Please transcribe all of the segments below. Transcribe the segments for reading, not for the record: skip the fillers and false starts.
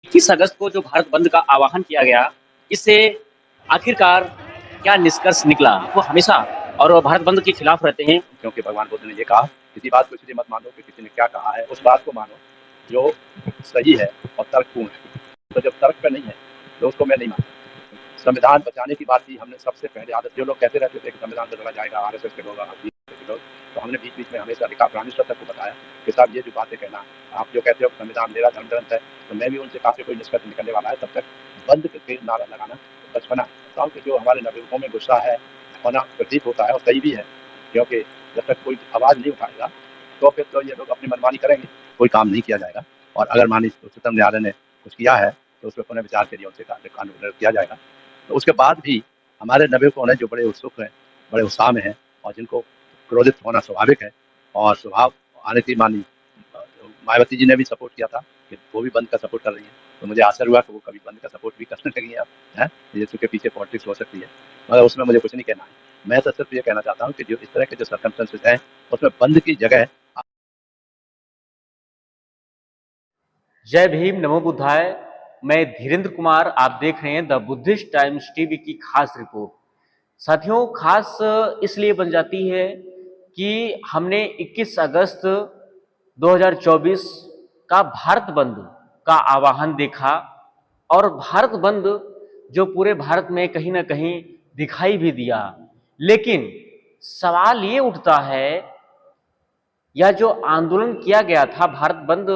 21 अगस्त को जो भारत बंद का आह्वान किया गया, इससे आखिरकार क्या निष्कर्ष निकला? वो हमेशा और भारत बंद के खिलाफ रहते हैं। क्योंकि भगवान बुद्ध ने ये कहा, किसी बात को इसलिए मत मानो कि किसी ने क्या कहा है, उस बात को मानो जो सही है और तर्कपूर्ण है। तो जब तर्क पे नहीं है तो उसको मैं नहीं मानता। संविधान बचाने की बात की हमने सबसे पहले आदत, जो लोग कहते रहते थे कि संविधान बदला जाएगा, आरएसएस के लोग, तो हमने बीच बीच में हमेशा लिखा, प्राइम मिनिस्टर तक को बताया कि साहब ये जो बातें कहना, आप जो कहते हो संविधान मेरा धर्म ग्रंथ है, तो मैं भी उनसे काफी कोई निष्कर्ष निकलने वाला है, तब तक बंद के नारा लगाना बचपना कि जो हमारे नागरिकों में गुस्सा है होना प्रतीत होता है और सही भी है, क्योंकि जब तक कोई आवाज नहीं उठाएगा तो फिर तो ये लोग अपनी मनमानी करेंगे, कोई काम नहीं किया जाएगा। और अगर मानिए उच्चतम न्यायालय ने कुछ किया है तो उस पर पुनः विचार के लिए उनसे कानून किया जाएगा। तो उसके बाद भी हमारे नागरिकों ने जो बड़े उत्सुक हैं, बड़े उत्साह में हैं और जिनको क्रोधित होना स्वाभाविक है, और स्वभाव आने की मानी मायावती जी ने भी सपोर्ट किया था कि वो भी बंद का सपोर्ट कर रही है, तो मुझे आश्चर्य हुआ कि वो कभी बंद का सपोर्ट भी करने लगी है। ये उसके पीछे पॉलिटिक्स हो सकती है, मगर उसमें मुझे कुछ नहीं कहना है। मैं तो सिर्फ ये कहना चाहता हूँ कि जो इस तरह के जो सर्कमस्टेंसेस हैं उसमें बंद की जगह। जय भीम, नमो बुद्धाय। मैं धीरेन्द्र कुमार, आप देख रहे हैं द बुद्धिस्ट टाइम्स टीवी की खास रिपोर्ट। साथियों, खास इसलिए बन जाती है कि हमने 21 अगस्त 2024 का भारत बंद का आह्वान देखा, और भारत बंद जो पूरे भारत में कहीं ना कहीं दिखाई भी दिया। लेकिन सवाल ये उठता है, यह जो आंदोलन किया गया था, भारत बंद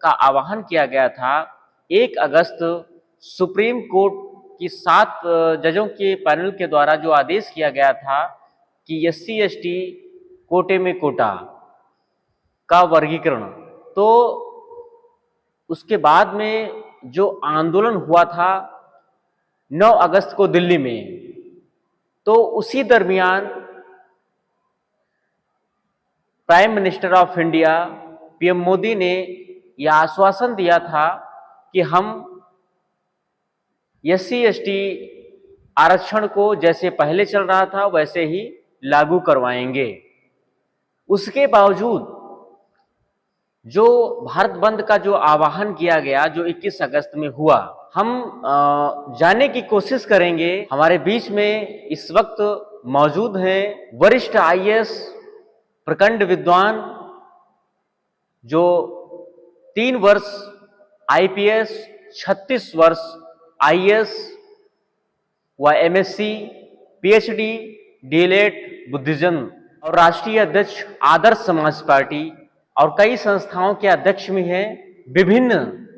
का आह्वान किया गया था, 1 अगस्त सुप्रीम कोर्ट की 7 जजों के पैनल के द्वारा जो आदेश किया गया था कि एससी एसटी कोटे में कोटा का वर्गीकरण, तो उसके बाद में जो आंदोलन हुआ था 9 अगस्त को दिल्ली में, तो उसी दरमियान prime minister of India PM Modi ने यह आश्वासन दिया था कि हम एससी एसटी आरक्षण को जैसे पहले चल रहा था वैसे ही लागू करवाएंगे। उसके बावजूद जो भारत बंद का जो आह्वान किया गया, जो 21 अगस्त में हुआ, हम जानने की कोशिश करेंगे। हमारे बीच में इस वक्त मौजूद हैं वरिष्ठ आईएएस प्रखंड विद्वान, जो 3 वर्ष आईपीएस, 36 वर्ष आईएएस व एमएससी, पीएचडी, डीएलएड बुद्धिज्म, और राष्ट्रीय अध्यक्ष आदर्श समाज पार्टी, और कई संस्थाओं के अध्यक्ष भी हैं। विभिन्न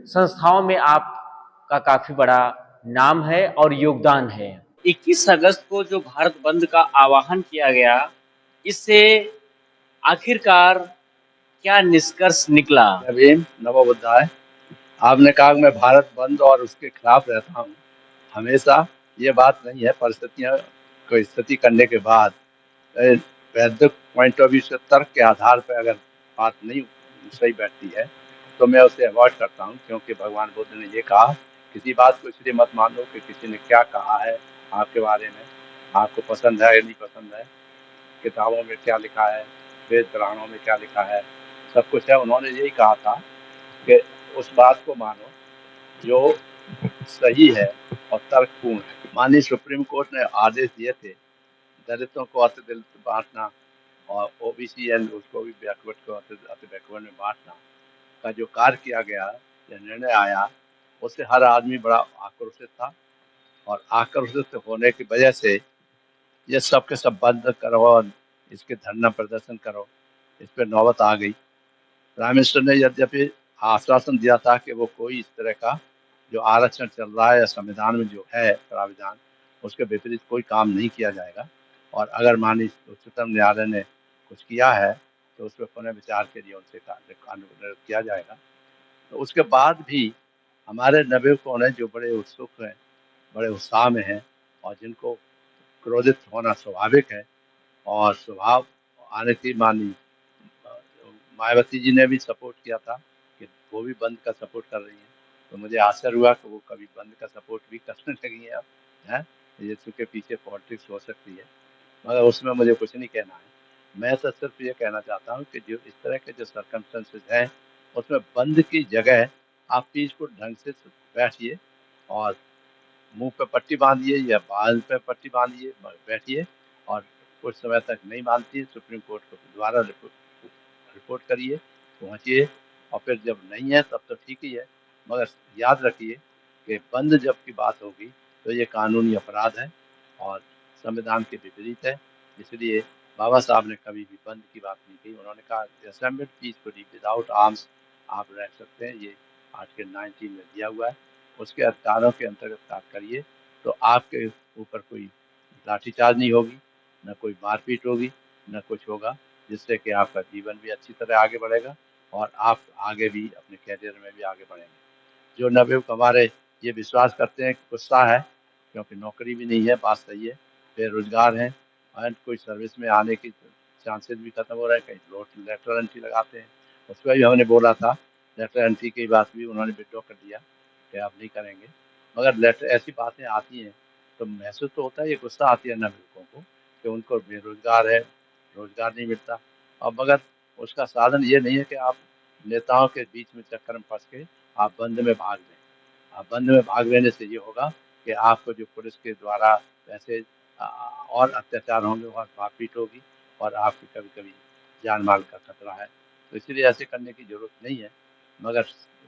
संस्थाओं में आपका काफी बड़ा नाम है और योगदान है। 21 अगस्त को जो भारत बंद का आह्वान किया गया, इससे आखिरकार क्या निष्कर्ष निकला? जय भीम, नमो बुद्धाय। आपने कहा मैं भारत बंद और उसके खिलाफ रहता हूँ हमेशा, ये बात नहीं है। परिस्थितियां को स्थिति करने के बाद वैद्यक पॉइंट ऑफ व्यू से, तर्क के आधार पर अगर बात नहीं सही बैठती है तो मैं उसे अवॉइड करता हूँ, क्योंकि भगवान बुद्ध ने ये कहा, किसी बात को इसलिए मत मानो कि किसी ने क्या कहा है आपके बारे में, आपको पसंद है या नहीं पसंद है, किताबों में क्या लिखा है, वेद पुराणों में क्या लिखा है, सब कुछ है। उन्होंने यही कहा था कि उस बात को मानो जो सही है और तर्कपूर्ण है। माननीय सुप्रीम कोर्ट ने आदेश दिए थे दलितों को अति दलित बांटना और ओबीसी एंड उसको भी बैकवर्ड को अति बैकवर्ड में बांटना का जो कार्य किया गया या निर्णय आया, उससे हर आदमी बड़ा आक्रोशित था, और आक्रोशित होने की वजह से ये सब के सब बंद करो और इसके धरना प्रदर्शन करो, इस पर नौबत आ गई। प्राइम मिनिस्टर ने यद्यपि आश्वासन दिया था कि वो कोई इस तरह का जो आरक्षण चल रहा है या संविधान में जो है प्राविधान, उसके विपरीत कोई काम नहीं किया जाएगा, और अगर माननीय उच्चतम न्यायालय ने कुछ किया है तो उस पर पुनः विचार के लिए उनसे कानून किया जाएगा। तो उसके बाद भी हमारे नागरिकों ने जो बड़े उत्सुक हैं, बड़े उत्साह में हैं, और जिनको क्रोधित होना स्वाभाविक है, और स्वभाव आने की मानी मायावती जी ने भी सपोर्ट किया था कि वो भी बंद का सपोर्ट कर रही हैं, तो मुझे आश्चर्य हुआ कि वो कभी बंद का सपोर्ट भी करने लगी हैं। हैं ये चूँकि पीछे पॉलिटिक्स हो सकती है, मगर उसमें मुझे कुछ नहीं कहना है। मैं तो सिर्फ ये कहना चाहता हूँ कि जो इस तरह के जो सर्कमस्टेंसेस हैं उसमें बंद की जगह आप पीसफुल ढंग से बैठिए और मुंह पे पट्टी बांधिए या बाल पे पट्टी बांधिए, बैठिए और कुछ समय तक नहीं मानती सुप्रीम कोर्ट को दोबारा रिपोर्ट करिए, पहुंचिए और फिर जब नहीं है तब तो ठीक ही है, मगर याद रखिए कि बंद जब की बात होगी तो ये कानूनी अपराध है और संविधान के विपरीत है। इसलिए बाबा साहब ने कभी भी बंद की बात नहीं की। उन्होंने कहा असेंबली पीसफुली विदाउट आर्म्स आप रह सकते हैं, ये आर्टिकल 19 में दिया हुआ है। उसके अधिकारों के अंतर्गत कार्य करिए तो आपके ऊपर कोई लाठीचार्ज नहीं होगी, न कोई मारपीट होगी, न कुछ होगा, जिससे कि आपका जीवन भी अच्छी तरह आगे बढ़ेगा और आप आगे भी अपने कैरियर में भी आगे बढ़ेंगे। जो नवयुवक हमारे ये विश्वास करते हैं कि गुस्सा है क्योंकि नौकरी भी नहीं है, बात सही है, बेरोजगार हैं एंड कोई सर्विस में आने की चांसेस भी खत्म हो रहे हैं, कहीं लेटर एंट्री लगाते हैं। उसमें भी हमने बोला था, लेटर एंट्री की बात भी उन्होंने विड्रॉ कर दिया कि आप नहीं करेंगे, मगर लेटर ऐसी बातें आती हैं तो महसूस तो होता है, ये गुस्सा आती है नवयुवकों को कि उनको बेरोजगार है, रोजगार नहीं मिलता। और मगर उसका साधन ये नहीं है कि आप नेताओं के बीच में चक्कर में फंस के आप बंद में भाग लें। आप बंद में भाग लेने से ये होगा कि आपको जो पुलिस के द्वारा वैसे और अत्याचार होंगे और मारपीट होगी और आपकी कभी कभी जान माल का खतरा है। तो इसलिए ऐसे करने की जरूरत नहीं है, मगर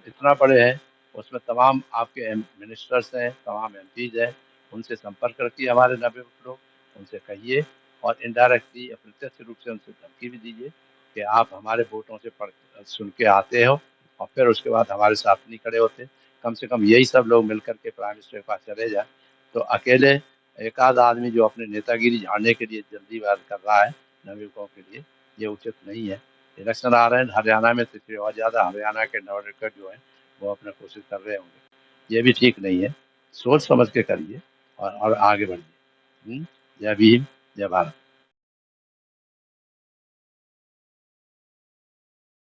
इतना बड़े हैं उसमें तमाम आपके मिनिस्टर्स हैं, तमाम एमपीज हैं, उनसे संपर्क रखिए हमारे नवयुवक लोग, उनसे कहिए और इनडायरेक्टली अप्रत्यक्ष रूप से उनसे धमकी भी दीजिए कि आप हमारे वोटों से पढ़ सुन के आते हो और फिर उसके बाद हमारे साथ नहीं खड़े होते। कम से कम यही सब लोग मिलकर के प्राइम मिनिस्टर के पास चले जाए, तो अकेले एक आध आदमी जो अपने नेतागिरी झाड़ने के लिए जल्दीबाज कर रहा है नवयुवकों के लिए, ये उचित नहीं है। इलेक्शन आ रहे हैं हरियाणा में, तो इसलिए और ज़्यादा हरियाणा के नवयुवक जो है वो अपना कोशिश कर रहे होंगे, ये भी ठीक नहीं है। सोच समझ के करिए और आगे बढ़िए। जय भीम, जय भारत।